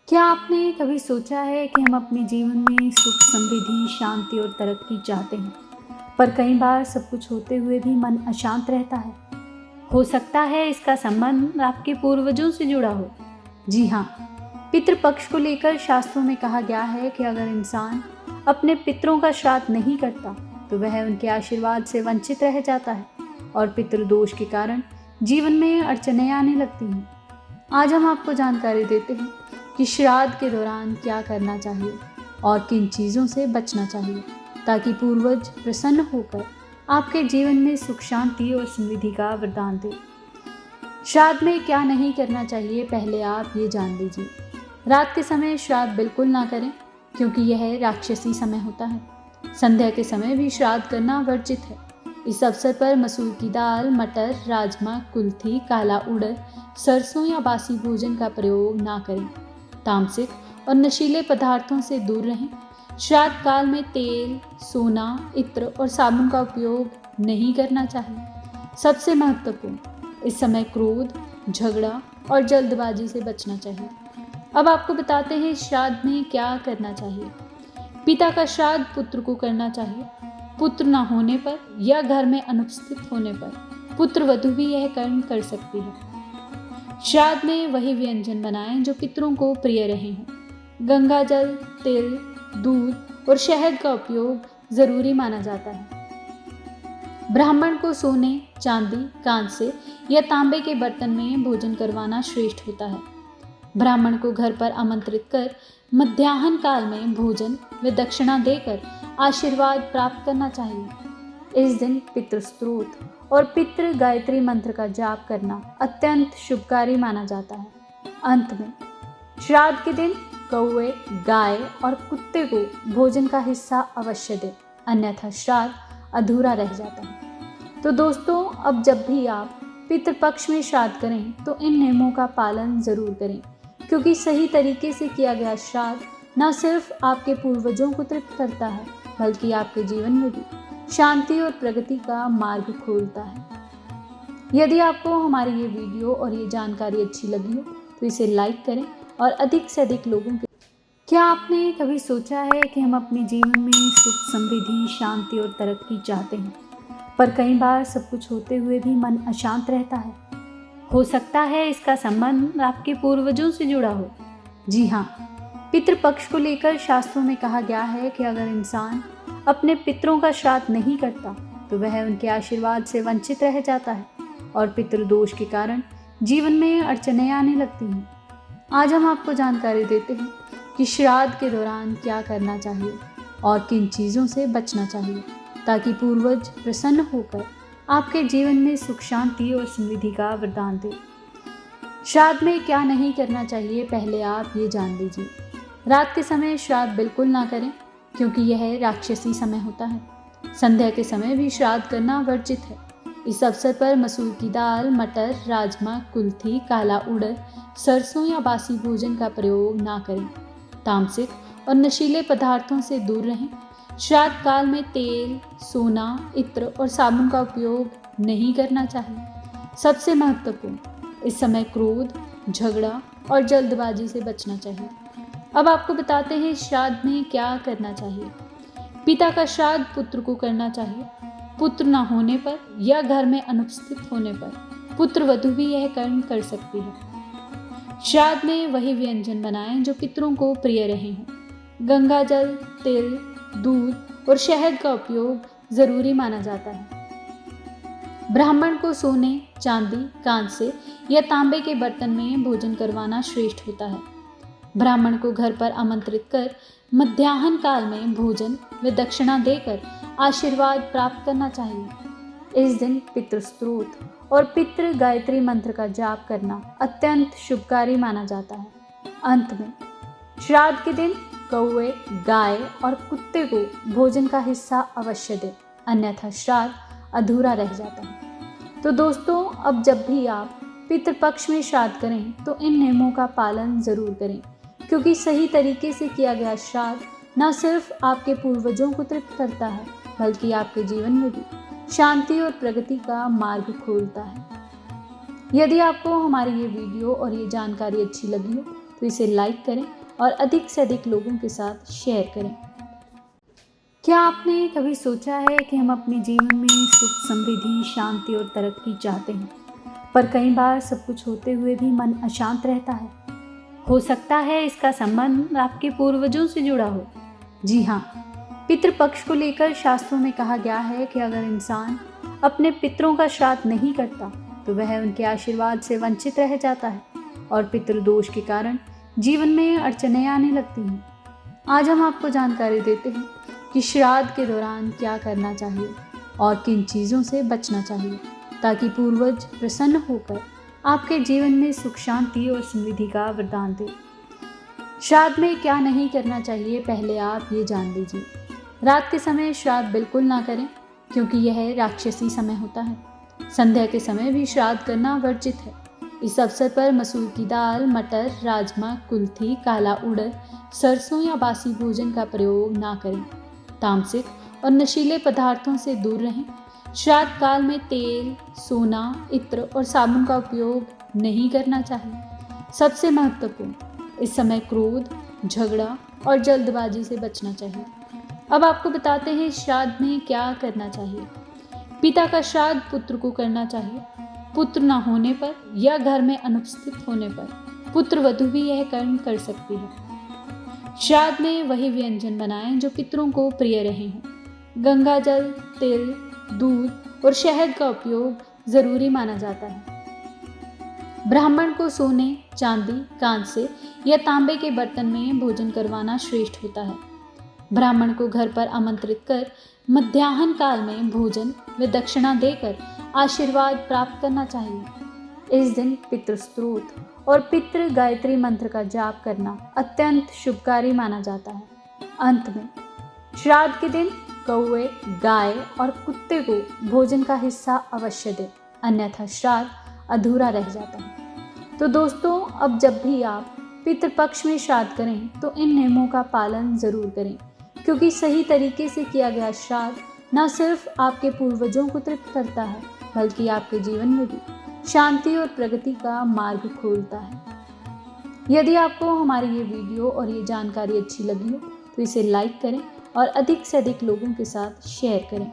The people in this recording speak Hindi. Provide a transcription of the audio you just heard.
क्या आपने कभी सोचा है कि हम अपने जीवन में सुख, समृद्धि, शांति और तरक्की चाहते हैं, पर कई बार सब कुछ होते हुए भी मन अशांत रहता है? हो सकता है इसका संबंध आपके पूर्वजों से जुड़ा हो। जी हाँ, पितृपक्ष को लेकर शास्त्रों में कहा गया है कि अगर इंसान अपने पितरों का श्राद्ध नहीं करता, तो वह उनके आशीर्वाद से वंचित रह जाता है और पितृदोष के कारण जीवन में अड़चनें आने लगती हैं। आज हम आपको जानकारी देते हैं कि श्राद्ध के दौरान क्या करना चाहिए और किन चीज़ों से बचना चाहिए, ताकि पूर्वज प्रसन्न होकर आपके जीवन में सुख, शांति और समृद्धि का वरदान दें। श्राद्ध में क्या नहीं करना चाहिए, पहले आप ये जान लीजिए। रात के समय श्राद्ध बिल्कुल ना करें, क्योंकि यह राक्षसी समय होता है। संध्या के समय भी श्राद्ध करना वर्जित है। इस अवसर पर मसूर की दाल, मटर, राजमा, कुल्थी, काला उड़द, सरसों या बासी भोजन का प्रयोग ना करें। तामसिक और नशीले पदार्थों से दूर रहें। श्राद्ध काल में तेल, सोना, इत्र और साबुन का उपयोग नहीं करना चाहिए। सबसे महत्वपूर्ण, इस समय क्रोध, झगड़ा और जल्दबाजी से बचना चाहिए। अब आपको बताते हैं श्राद्ध में क्या करना चाहिए। पिता का श्राद्ध पुत्र को करना चाहिए। पुत्र न होने पर या घर में अनुपस्थित होने पर पुत्र वधु भी यह कर्म कर सकती है। श्राद्ध में वही व्यंजन बनाएं जो पितरों को प्रिय रहे हों। गंगा जल, तिल, दूध और शहद का उपयोग जरूरी माना जाता है। ब्राह्मण को सोने, चांदी, कांसे या तांबे के बर्तन में भोजन करवाना श्रेष्ठ होता है। ब्राह्मण को घर पर आमंत्रित कर मध्याह्न काल में भोजन व दक्षिणा देकर आशीर्वाद प्राप्त करना चाहिए। इस दिन पितृ स्तोत्र और पितृ गायत्री मंत्र का जाप करना अत्यंत शुभकारी माना जाता है। अंत में, श्राद्ध के दिन कौवे, गाय और कुत्ते को भोजन का हिस्सा अवश्य दें, अन्यथा श्राद्ध अधूरा रह जाता है। तो दोस्तों, अब जब भी आप पितृपक्ष में श्राद्ध करें तो इन नियमों का पालन जरूर करें, क्योंकि सही तरीके से किया गया श्राद्ध न सिर्फ आपके पूर्वजों को तृप्त करता है, बल्कि आपके जीवन में भी शांति और प्रगति का मार्ग खोलता है। यदि आपको हमारी ये वीडियो और ये जानकारी अच्छी लगी हो तो इसे लाइक करें और अधिक से अधिक लोगों के। क्या आपने कभी सोचा है कि हम अपने जीवन में सुख, समृद्धि, शांति और तरक्की चाहते हैं, पर कई बार सब कुछ होते हुए भी मन अशांत रहता है? हो सकता है इसका संबंध आपके पूर्वजों से जुड़ा हो। जी हाँ, पितृपक्ष को लेकर शास्त्रों में कहा गया है कि अगर इंसान अपने पितरों का श्राद्ध नहीं करता, तो वह उनके आशीर्वाद से वंचित रह जाता है और पितृदोष के कारण जीवन में अड़चनें आने लगती हैं। आज हम आपको जानकारी देते हैं कि श्राद्ध के दौरान क्या करना चाहिए और किन चीज़ों से बचना चाहिए, ताकि पूर्वज प्रसन्न होकर आपके जीवन में सुख, शांति और समृद्धि का वरदान दें। श्राद्ध में क्या नहीं करना चाहिए, पहले आप ये जान लीजिए। रात के समय श्राद्ध बिल्कुल ना करें, क्योंकि यह राक्षसी समय होता है। संध्या के समय भी श्राद्ध करना वर्जित है। इस अवसर पर मसूर की दाल, मटर, राजमा, कुल्थी, काला उड़द, सरसों या बासी भोजन का प्रयोग ना करें। तामसिक और नशीले पदार्थों से दूर रहें। श्राद्ध काल में तेल, सोना, इत्र और साबुन का उपयोग नहीं करना चाहिए। सबसे महत्वपूर्ण, इस समय क्रोध, झगड़ा और जल्दबाजी से बचना चाहिए। अब आपको बताते हैं श्राद्ध में क्या करना चाहिए। पिता का श्राद्ध पुत्र को करना चाहिए। पुत्र न होने पर या घर में अनुपस्थित होने पर पुत्र वधु भी यह कर्म कर सकती है। श्राद्ध में वही व्यंजन बनाएं जो पितरों को प्रिय रहे हों। गंगा जल, तिल, दूध और शहद का उपयोग जरूरी माना जाता है। ब्राह्मण को सोने, चांदी, कांसे या तांबे के बर्तन में भोजन करवाना श्रेष्ठ होता है। ब्राह्मण को घर पर आमंत्रित कर मध्याह्न काल में भोजन व दक्षिणा देकर आशीर्वाद प्राप्त करना चाहिए। इस दिन पितृ स्तोत्र और पितृ गायत्री मंत्र का जाप करना अत्यंत शुभकारी माना जाता है। अंत में, श्राद्ध के दिन कौवे, गाय और कुत्ते को भोजन का हिस्सा अवश्य दें, अन्यथा श्राद्ध अधूरा रह जाता है। तो दोस्तों, अब जब भी आप पितृपक्ष में श्राद्ध करें तो इन नियमों का पालन जरूर करें, क्योंकि सही तरीके से किया गया श्राद्ध न सिर्फ आपके पूर्वजों को तृप्त करता है, बल्कि आपके जीवन में भी शांति और प्रगति का मार्ग खोलता है। यदि आपको हमारी ये वीडियो और ये जानकारी अच्छी लगी हो तो तो इसे लाइक करें और अधिक से अधिक लोगों के साथ शेयर करें। क्या आपने कभी सोचा है कि हम अपने जीवन में सुख, समृद्धि, शांति और तरक्की चाहते हैं, पर कई बार सब कुछ होते हुए भी मन अशांत रहता है। हो सकता है इसका संबंध आपके पूर्वजों से जुड़ा हो। जी हाँ, पितृपक्ष को लेकर शास्त्रों में कहा गया है कि अगर इंसान अपने पितरों का श्राद्ध नहीं करता तो वह उनके आशीर्वाद से वंचित रह जाता है और पितृदोष के कारण जीवन में अड़चनें आने लगती हैं। आज हम आपको जानकारी देते हैं कि श्राद्ध के दौरान क्या करना चाहिए और किन चीज़ों से बचना चाहिए ताकि पूर्वज प्रसन्न होकर आपके जीवन में सुख, शांति और समृद्धि का वरदान दे। श्राद्ध में क्या नहीं करना चाहिए, पहले आप ये जान लीजिए। रात के समय श्राद्ध बिल्कुल ना करें क्योंकि यह राक्षसी समय होता है। संध्या के समय भी श्राद्ध करना वर्जित है। इस अवसर पर मसूर की दाल, मटर, राजमा, कुल्थी, काला उड़द, सरसों या बासी भोजन का प्रयोग ना करें। तामसिक और नशीले पदार्थों से दूर रहें। श्राद्ध काल में तेल, सोना, इत्र और साबुन का उपयोग नहीं करना चाहिए। सबसे महत्वपूर्ण, इस समय क्रोध, झगड़ा और जल्दबाजी से बचना चाहिए। अब आपको बताते हैं श्राद्ध में क्या करना चाहिए। पिता का श्राद्ध पुत्र को करना चाहिए। पुत्र न होने पर या घर में अनुपस्थित होने पर पुत्र वधू भी यह कर्म कर सकती है। श्राद्ध में वही व्यंजन बनाएं जो पितरों को प्रिय रहे हों। गंगा जल, तिल, दूध और शहद का उपयोग जरूरी माना जाता है। ब्राह्मण को सोने, चांदी, कांसे या तांबे के बर्तन में भोजन करवाना श्रेष्ठ होता है। ब्राह्मण को घर पर आमंत्रित कर मध्याह्न काल में भोजन व दक्षिणा देकर आशीर्वाद प्राप्त करना चाहिए। इस दिन पितृस्तोत्र और पितृ गायत्री मंत्र का जाप करना अत्यंत शुभकारी माना जाता है। अंत में श्राद्ध के दिन कौवे, गाय और कुत्ते को भोजन का हिस्सा अवश्य दें, अन्यथा श्राद्ध अधूरा रह जाता है। तो दोस्तों, अब जब भी आप पितृपक्ष में श्राद्ध करें तो इन नियमों का पालन ज़रूर करें, क्योंकि सही तरीके से किया गया श्राद्ध न सिर्फ आपके पूर्वजों को तृप्त करता है बल्कि आपके जीवन में भी शांति और प्रगति का मार्ग खोलता है। यदि आपको हमारी ये वीडियो और ये जानकारी अच्छी लगी हो तो इसे लाइक करें और अधिक से अधिक लोगों के साथ शेयर करें।